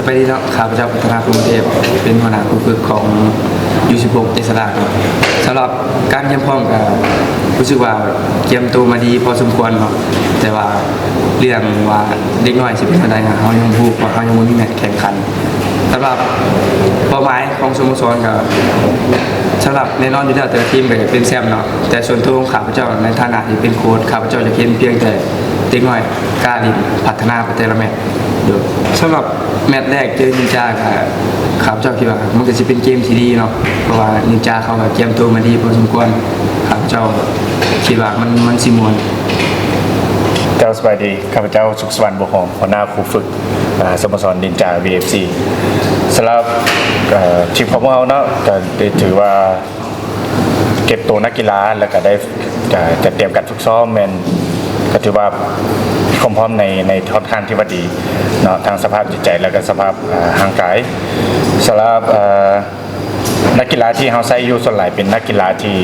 ไปที่ข้าพเจ้าพัฒนากรุงเทพเป็นหัวหน้าผู้ฝึกของU16เอสลาครับสำหรับการเตรียมพร้อมก็รู้สึกว่าเตรียมตัวมาดีพอสมควรเนาะแต่ว่าเรื่องว่าเด็กน้อยสิเป็นอะไรครับเขายังพูดว่าเขายังมีแมตช์แข่งขันสำหรับเป้าหมายของสโมสรก็สำหรับแน่นอนอยู่แล้วแต่ทีมก็เป็นแชมป์เนาะแต่ส่วนตัวของข้าพเจ้าในฐานะที่เป็นโค้ชข้าพเจ้าจะเพียงแต่เด็กน้อยกล้าดินพัฒนาไปแต่ละแมตช์สำหรับแมตช์แรกเจอนินจาข้าพเจ้าคิดว่ามันก็จะเป็นเกมที่ดีเนาะเพราะว่านินจาเขาเตรียมตัวมาดีพอสมควรข้าพเจ้าคิดว่ามันสิมวนเจ้าสบายดีข้าพเจ้าสุขสวรรค์บัวหอมหัวหน้าครูฝึกสโมสรนินจา VFC สำหรับทีมของเราเนาะก็ถือว่าเก็บตัวนักกีฬาแล้วก็ได้จะเตรียมการฝึกซ้อมแมนก็ถือว่าความพร้อมในค่อนข้างที่ว่าดีเนาะทางสภาพจิตใจแล้วก็สภาพร่างกายสำหรับนักกีฬาที่เราใช้อยู่ส่วนใหญ่เป็นนักกีฬาที่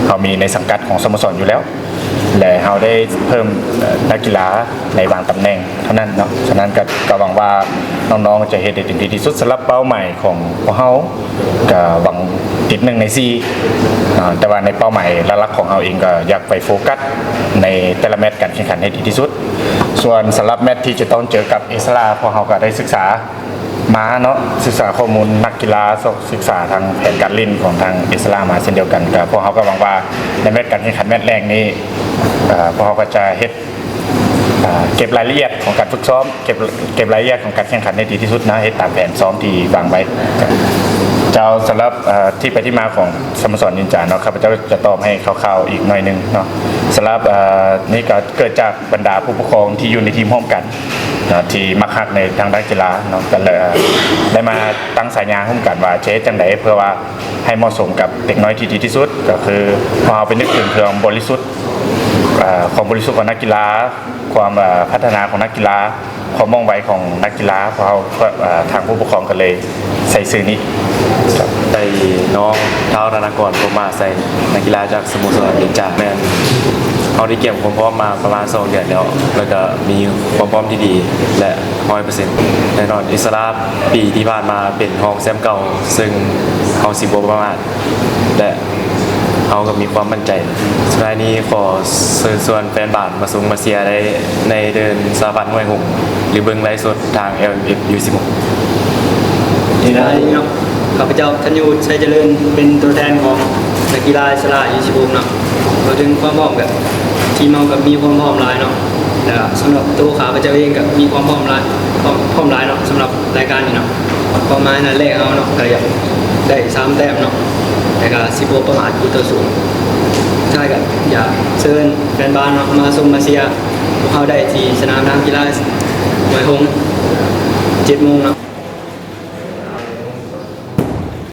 เขามีในสังกัดของสโมสรอยู่แล้วและเราได้เพิ่มนักกีฬาในบางตำแหน่งเท่านั้นเนาะฉะนั้นก็หวังว่าน้องๆจะเฮ็ดได้ถึงที่สุดสำหรับเป้าหมายของพวกเราก็หวังติด1 ใน 4แต่ว่าในเป้าหมายหลักๆของเราเองก็อยากไปโฟกัสในแต่ละแมตช์การแข่งขันให้ดีที่สุดส่วนสำหรับแมตช์ที่จะต้องเจอกับเอสลาพวกเราก็ได้ศึกษามาเนาะศึกษาข้อมูลนักกีฬาศึกษาทางแผนการเล่นของทางเอสลามาเช่นเดียวกันกับพวกเขาก็หวังว่าในแมตช์การแข่งขันแมตช์แรกนี้พวกเขาก็จะเก็บรายละเอียดของการฝึกซ้อมเก็บรายละเอียดของการแข่งขันได้ดีที่สุดนะให้ตามแผนซ้อมที่วางไว้เจ้าสำหรับที่ไปที่มาของสโมสรนินจาเนาะครับเจ้าจะตอบให้คร่าวๆอีกหน่อยนึงเนาะสำหรับนี่ก็เกิดจากบรรดาผู้ปกครองที่อยู่ในทีมร่วมกันที่มักฮักในทางด้านกีฬาเนาะก็เลยได้มาตั้งสายงานร่วมกันว่าเจ๊จังไดเพื่อว่าให้เหมาะสมกับเด็กน้อยที่ดีที่สุดก็คือพอเอาไปนึกถึงความบริสุทธิ์ของนักกีฬาความพัฒนาของนักกีฬาความม่องไวของนักกีฬาเพราะทางผู้ปกครองก็เลยใส่ซื้อนี้ใส่น้องเท้าธนากรผมมาใส่นักกีฬาจากสโมสรนินจาแมนเขาได้เก็บความพร้อมมาประมาณ2 เดือนแล้วก็มีความพร้อมที่ดีและ 100% แน่นอนอิสระปีที่ผ่านมาเป็นรองแชมป์เก่าซึ่งเขาสิบประมาณและเขาก็มีความมั่นใจสุดท้ายนี้ขอเชิญชวนแฟนบาสมาส่งมาเชียร์ได้ในเดือนสาพันธ์ห้วยหงหรือเบิ้งไลฟ์สดทาง LMF U16 ที่ได้เนาะข้าพเจ้าธัญญูชัยเจริญเป็นตัวแทนของนักกีฬาอิสระU16เนาะเราถึงความพร้อมกับทีมเรากับมีความพร้อมหลายเนาะแล้วสำหรับตัวข้าพเจ้าเองกับมีความพร้อมหลายเนาะสำหรับรายการนี้เนาะเป้าหมายนั้นแรกเอาเนาะก็อยากได้3 แต้มเนาะแต่ก็สิบประมาทอยู่ตัวสูงใช่กับอยากเชิญแฟนบ้านมาส่งมาเชียร์พวกเขาได้ที่สนามกีฬาหน่วยหงส์7 โมงเนาะ